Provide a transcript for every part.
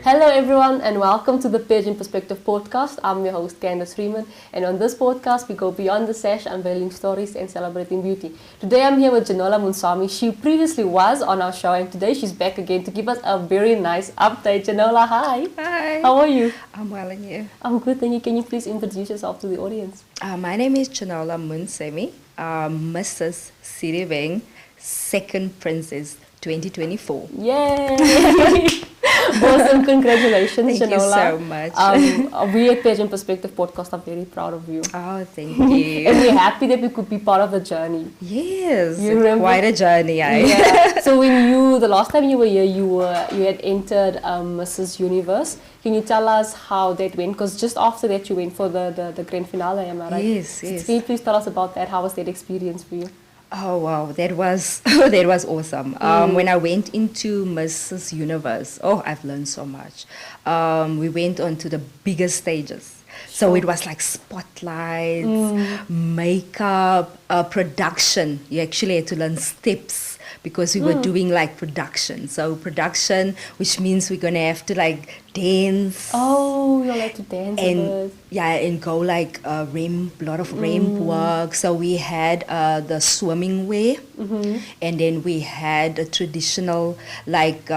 Hello everyone and welcome to the Pageant Perspective Podcast. I'm your host Candice Freeman, and on this podcast we go beyond the sash, unveiling stories and celebrating beauty. Today I'm here with Junola Munsami. She previously was on our show and today she's back again to give us a very nice update. Junola, hi. Hi. How are you? I'm well, and you? I'm good, thank you. Can you please introduce yourself to the audience? My name is Junola Munsami, Mrs. Sedibeng, second princess 2024. Yay! Awesome, congratulations, Thank Junola. you so much. We at Pageant Perspective Podcast are very proud of you. Oh, thank you. And we're happy that we could be part of the journey. Yes, You it's remember? quite a journey. Yeah. So the last time you were here, you had entered Mrs. Universe. Can you tell us how that went? Because just after that, you went for the grand finale, am I right? Yes, yes. Can you please tell us about that? How was that experience for you? Oh wow, that was awesome. When I went into Mrs. Universe, I've learned so much. We went on to the biggest stages. So it was like spotlights, makeup, production. You actually had to learn steps because we were doing like production. So production, which means we're gonna have to like dance. Oh, you like to dance a bit. And go like lot of ramp work. So we had the swimming wear, and then we had a traditional like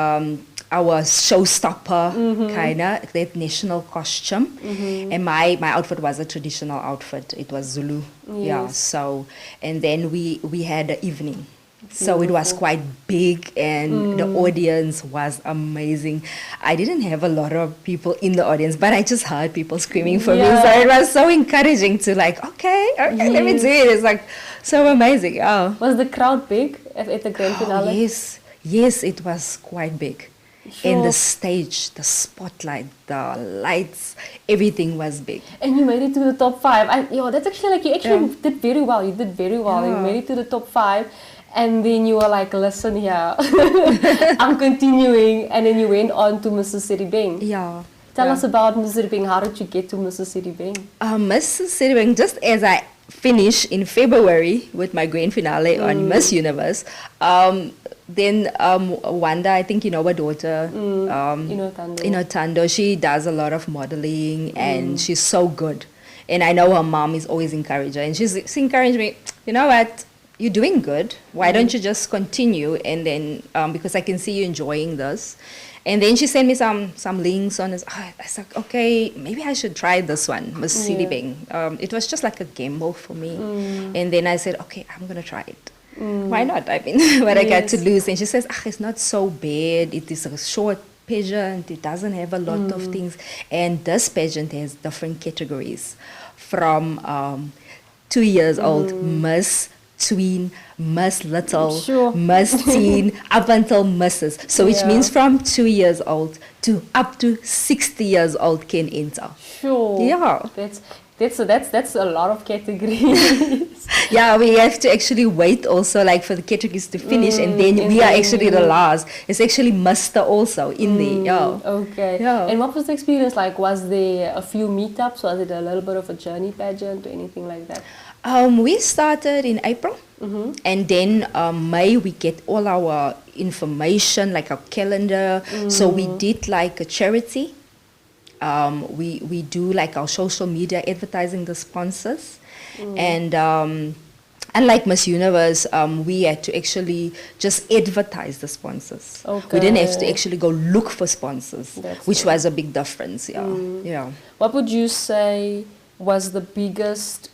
our showstopper kind of that national costume, and my outfit was a traditional outfit. It was Zulu, yeah. So and then we had the evening. So it was quite big and the audience was amazing. I didn't have a lot of people in the audience, but I just heard people screaming for me. So it was so encouraging to like, okay, let me do it. It's like so amazing. Oh. Was the crowd big at the grand finale? Yes, it was quite big. Sure. And the stage, the spotlight, the lights, everything was big. And you made it to the top 5. That's actually like you actually did very well. You did very well. Yeah. You made it to the top 5. And then you were like, listen here, I'm continuing. And then you went on to Mrs. Sedibeng. Yeah. Tell us about Mrs. Sedibeng. How did you get to Mrs. Sedibeng? Mrs. Sedibeng, just as I finished in February with my grand finale on Miss Universe, then Wanda, I think you know her daughter, Tando, she does a lot of modeling and she's so good. And I know her mom is always encouraging her. And she's encouraged me, you know what? You're doing good. Why don't you just continue? And then, because I can see you enjoying this. And then she sent me some links on this. I was like, okay, maybe I should try this one, Miss Sedibeng. It was just like a gamble for me. And then I said, okay, I'm going to try it. Why not? I mean, what I got to lose. And she says, it's not so bad. It is a short pageant. It doesn't have a lot of things. And this pageant has different categories from 2 years old, Miss, Tween, Miss Little, Miss Teen, up until Misses. So which means from 2 years old to up to 60 years old can enter. Sure. Yeah. That's a lot of categories. Yeah, we have to actually wait also like for the categories to finish and then we are actually the last. It's actually muster also in there. Yeah. Okay. Yeah. And what was the experience like? Was there a few meetups? Was it a little bit of a journey pageant or anything like that? We started in April, and then May we get all our information, like our calendar. So we did like a charity. We do like our social media advertising the sponsors, and unlike Miss Universe, we had to actually just advertise the sponsors. Okay. We didn't have to actually go look for sponsors, which was a big difference. Yeah. What would you say was the biggest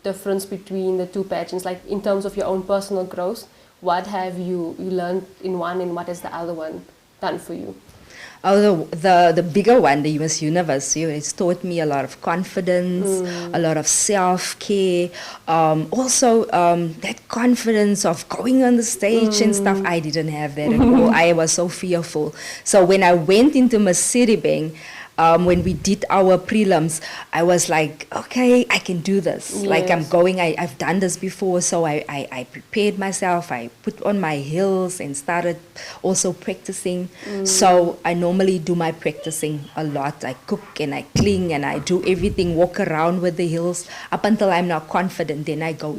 difference between the two pageants, like in terms of your own personal growth? What have you learned in one and what has the other one done for you? Oh, the bigger one, the Miss Universe, it's taught me a lot of confidence, a lot of self-care, also that confidence of going on the stage and stuff. I didn't have that at all. I was so fearful. So when I went into Miss Sedibeng, when we did our prelims, I was like, okay, I can do this. Yes. Like I've done this before, so I prepared myself. I put on my heels and started also practicing. So I normally do my practicing a lot. I cook and I clean and I do everything, walk around with the heels up until I'm not confident. Then I go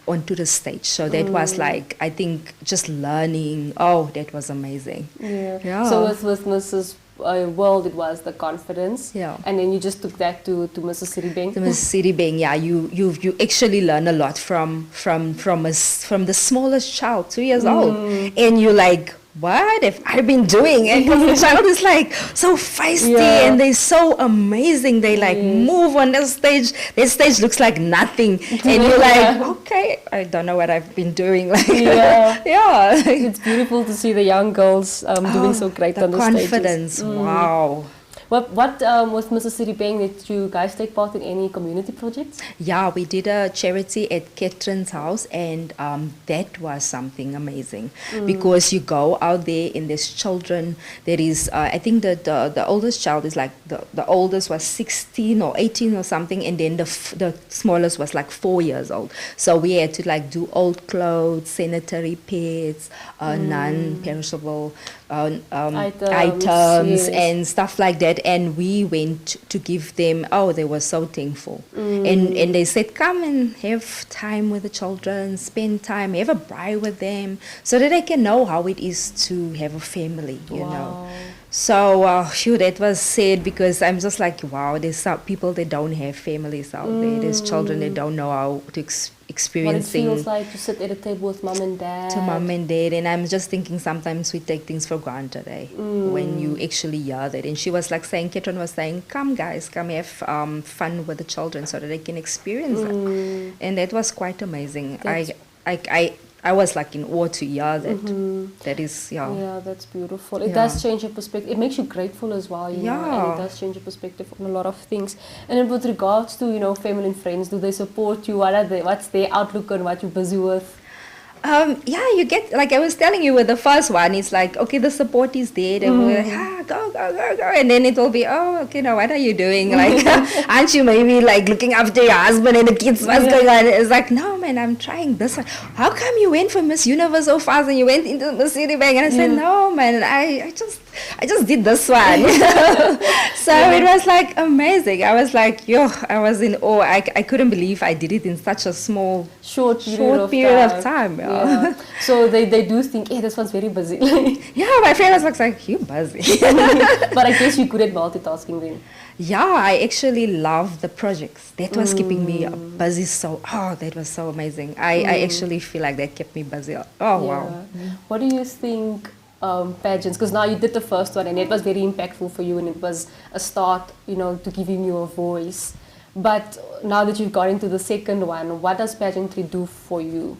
onto the stage. So that was like, I think, just learning. Oh, that was amazing. Yeah. So with Mrs. World, it was the confidence. Yeah. And then you just took that to Mrs. Sedibeng. To Mrs. Sedibeng, yeah. You actually learn a lot from the smallest child, 2 years old, and you're like, what have I been doing? And the child is like so feisty and they're so amazing. They like move on the stage. Their stage looks like nothing. And you're like, okay, I don't know what I've been doing. Like, It's beautiful to see the young girls doing so great on the stages. Confidence, wow. What with Mrs. Sedibeng, did you guys take part in any community projects? Yeah, we did a charity at Catherine's house, and that was something amazing because you go out there and there's children. There is, I think that the oldest child is like, the oldest was 16 or 18 or something, and then the smallest was like 4 years old. So we had to like do old clothes, sanitary pads, non-perishable items and stuff like that, and we went to give them. Oh, they were so thankful, and they said, come and have time with the children, spend time, have a braai with them, so that they can know how it is to have a family, you know. So that was sad, because I'm just like, wow, there's some people that don't have families out there. There's children that don't know how to experiencing. What it feels like to sit at a table with mom and dad. To mom and dad. And I'm just thinking sometimes we take things for granted, when you actually hear that. And she was like saying, Catherine was saying, come guys, come have fun with the children so that they can experience it. And that was quite amazing. I was like in awe to hear that. That is, Yeah, that's beautiful. It does change your perspective. It makes you grateful as well, you know, and it does change your perspective on a lot of things. And then with regards to, you know, family and friends, do they support you? What's their outlook on what you're busy with? You get, like I was telling you with the first one, it's like, okay, the support is there, and we're like, go, and then it will be, oh, okay, now what are you doing? Like, aren't you maybe like looking after your husband and the kids? What's going on? It's like, no, man, I'm trying this one. How come you went for Miss Universe so fast and you went into Miss Sedibeng? And I said, no, man, I just did this one. So it was like amazing. I was like, I was in awe. I couldn't believe I did it in such a short period of time. Yeah. So they do think, hey, this one's very busy. My friend was like, you busy. But I guess you're good at multitasking then. Yeah, I actually love the projects. That was keeping me busy. So, that was so amazing. I actually feel like that kept me busy. Wow. What do you think pageants, because now you did the first one and it was very impactful for you and it was a start, you know, to giving you a voice. But now that you've got into the second one, what does pageantry do for you?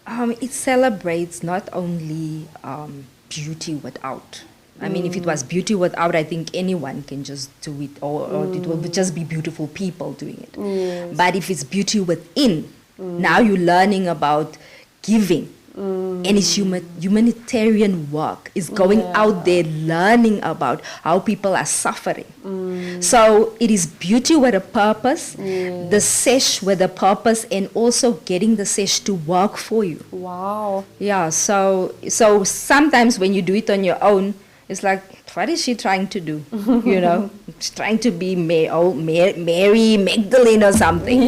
It celebrates not only beauty without. I mean, if it was beauty without, I think anyone can just do it, or it will just be beautiful people doing it. Yes. But if it's beauty within, now you're learning about giving. And it's humanitarian work. It's going out there learning about how people are suffering. So it is beauty with a purpose, the sesh with a purpose, and also getting the sesh to work for you. Wow. Yeah, so sometimes when you do it on your own, it's like, what is she trying to do? You know, she's trying to be Mary Magdalene or something.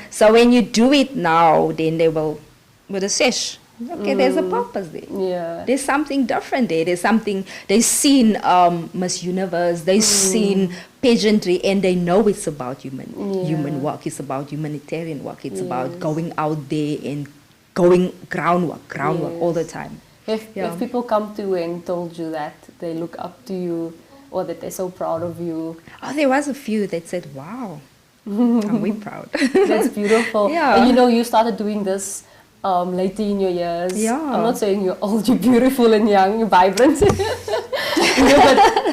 So when you do it now, then they will, with a sesh, okay, there's a purpose there. Yeah. There's something different there. There's something, they've seen Miss Universe, they've seen pageantry, and they know it's about human work. It's about humanitarian work. It's about going out there and going groundwork all the time. If people come to you and told you that they look up to you or that they're so proud of you. Oh, there was a few that said, wow, are we proud? That's beautiful. Yeah. And you know, you started doing this later in your years. Yeah. I'm not saying you're old, you're beautiful and young, you're vibrant. But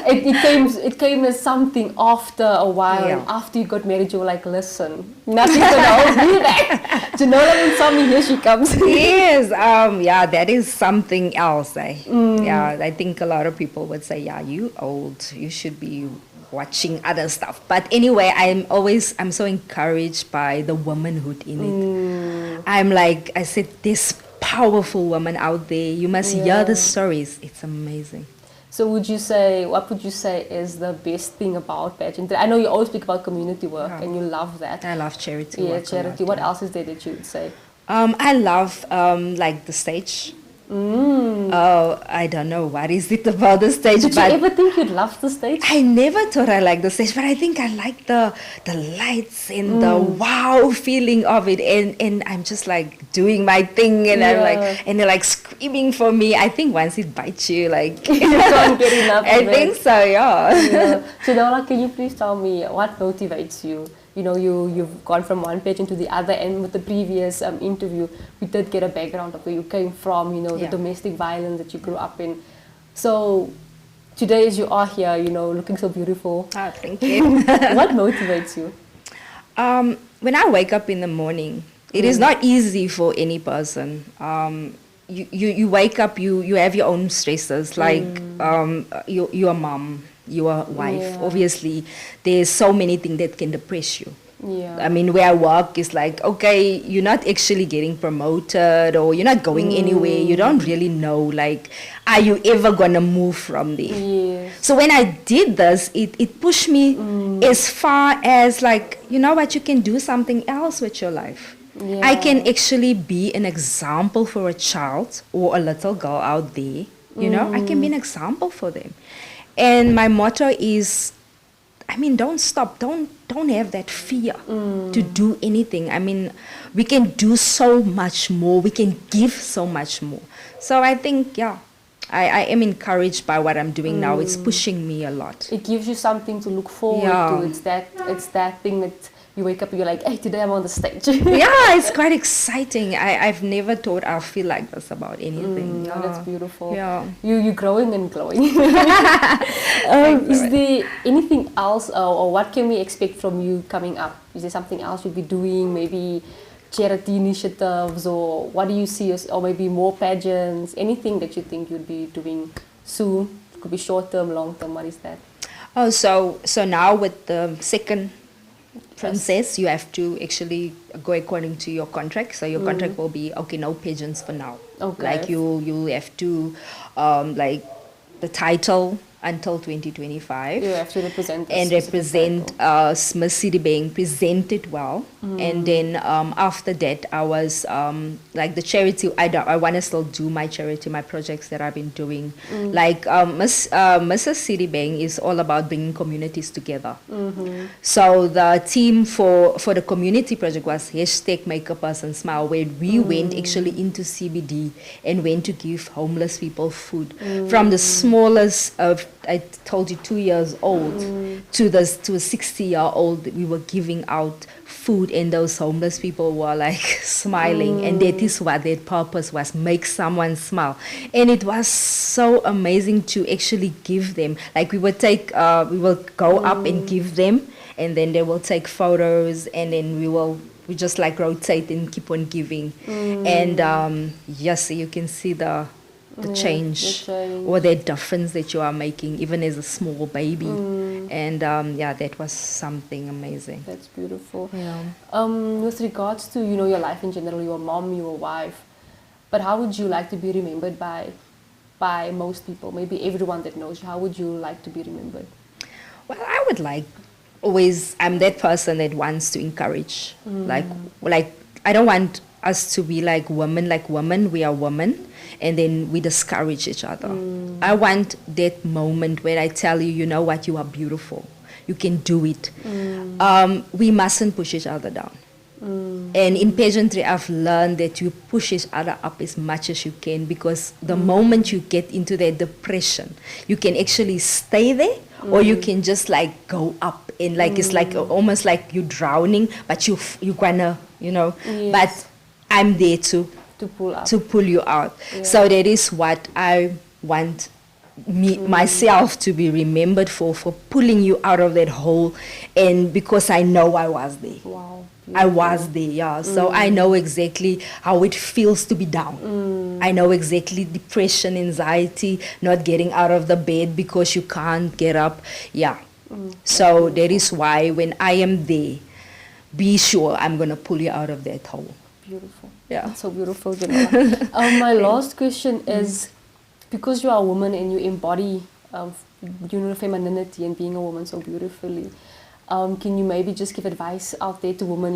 it came as something after a while, and after you got married, you were like, listen, nothing's gonna hold me back. Junola Munsami, here she comes. Yes, that is something else. Yeah, I think a lot of people would say, yeah, you old, you should be watching other stuff. But anyway, I'm so encouraged by the womanhood in it. I'm like, I said, this powerful woman out there, you must hear the stories. It's amazing. So what would you say is the best thing about pageantry? I know you always speak about community work and you love that. I love charity work. Yeah, charity. What else is there that you would say? I love like the stage. Oh, I don't know what is it about the stage. Did you ever think you'd love the stage? I never thought I liked the stage, but I think I like the lights and the wow feeling of it, and I'm just like doing my thing, and I'm like, and they're like screaming for me. I think once it bites you, like you can't get enough. I think so, yeah. So Junola, can you please tell me what motivates you? You know, you've gone from one pageant to the other, and with the previous interview, we did get a background of where you came from, you know, the domestic violence that you grew up in. So today, as you are here, you know, looking so beautiful. Oh, thank you. What motivates you? When I wake up in the morning, it is not easy for any person. You wake up, you have your own stresses, like you're a mom, your wife. Obviously, there's so many things that can depress you. I mean, where I work is like, okay, you're not actually getting promoted, or you're not going anywhere. You don't really know, like, are you ever gonna move from there? So when I did this, it pushed me as far as, like, you know what, you can do something else with your life. I can actually be an example for a child or a little girl out there. You know, I can be an example for them. And my motto is, I mean, don't stop. Don't have that fear to do anything. I mean, we can do so much more. We can give so much more. So I think, I am encouraged by what I'm doing now. It's pushing me a lot. It gives you something to look forward to. It's that thing that you wake up and you're like, hey, today I'm on the stage. It's quite exciting. I've never thought I'll feel like this about anything. That's beautiful. You're growing and glowing. Is there anything else, or what can we expect from you coming up? Is there something else you'll be doing, maybe charity initiatives, or what do you see or maybe more pageants, anything that you think you'll be doing soon? It could be short term, long term. What is that? Oh, so now with the second process, you have to actually go according to your contract. So your contract will be, okay, no pageants for now. Like you have to like the title until 2025. You have to represent Miss Sedibeng, present it well. And then after that, I was like the charity, I want to still do my charity, my projects that I've been doing. Like Mrs. Sedibeng is all about bringing communities together. So the team for the community project was #MakeAPersonSmile, where we went actually into CBD and went to give homeless people food. From the smallest of, I told you, 2 years old to a 60-year-old, we were giving out food, and those homeless people were like smiling, and that is what their purpose was, make someone smile. And it was so amazing to actually give them, like we will go up and give them, and then they will take photos, and then we just like rotate and keep on giving. And yes, you can see the change or the difference that you are making, even as a small baby. And that was something amazing. That's beautiful. With regards to, you know, your life in general, you're a mom, you're a wife, but how would you like to be remembered by most people, maybe everyone that knows you? How would you like to be remembered? Well, I would like, always, I'm that person that wants to encourage. Like I don't want us to be like women, we are women, and then we discourage each other. I want that moment where I tell you, you know what, you are beautiful, you can do it. We mustn't push each other down. And in pageantry, I've learned that you push each other up as much as you can, because the moment you get into that depression, you can actually stay there, or you can just like go up, and like it's like almost like you're drowning, but you're gonna, you know. But I'm there to pull you out. So that is what I want myself to be remembered for pulling you out of that hole, and because I know I was there. Wow. I was there, so I know exactly how it feels to be down. I know exactly depression, anxiety, not getting out of the bed because you can't get up. So that is why when I am there, be sure I'm going to pull you out of that hole. Beautiful. Yeah. That's so beautiful, Junola. My last question is, because you are a woman and you embody femininity and being a woman so beautifully, can you maybe just give advice out there to women?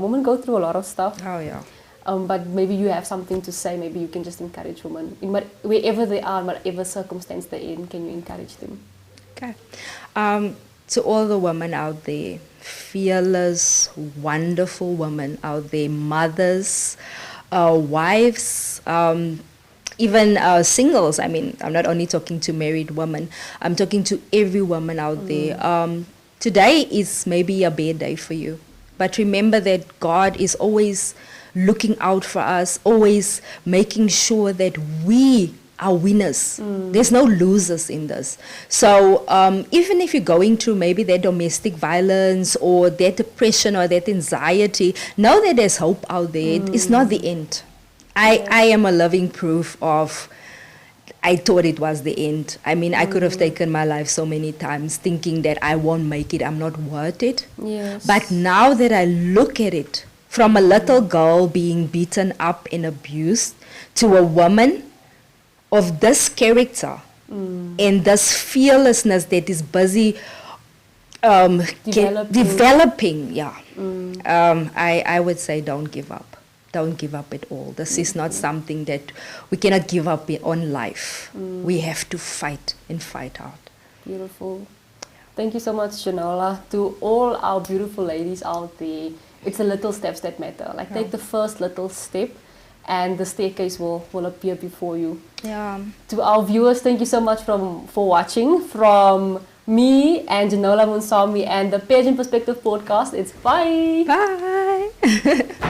Women go through a lot of stuff. Oh, yeah. But maybe you have something to say. Maybe you can just encourage women wherever they are, whatever circumstance they're in. Can you encourage them? Okay. To all the women out there, fearless, wonderful women out there, mothers, wives, even singles. I mean, I'm not only talking to married women. I'm talking to every woman out there. Today is maybe a bad day for you, but remember that God is always looking out for us, always making sure that we are winners. There's no losers in this. So even if you're going through maybe that domestic violence or that depression or that anxiety, know that there's hope out there. It's not the end. I am a living proof of, I thought it was the end. I mean, I could have taken my life so many times thinking that I won't make it, I'm not worth it. Yes. But now that I look at it, from a little girl being beaten up and abused to a woman of this character and this fearlessness that is busy developing. I would say don't give up. Don't give up at all. This is not something that we cannot give up on life. We have to fight and fight out. Beautiful. Thank you so much, Junola. To all our beautiful ladies out there, it's the little steps that matter. Like take the first little step and the staircase will appear before you. Yeah. To our viewers, thank you so much for watching. From me and Junola Munsami and the Pageant Perspective Podcast, it's bye. Bye.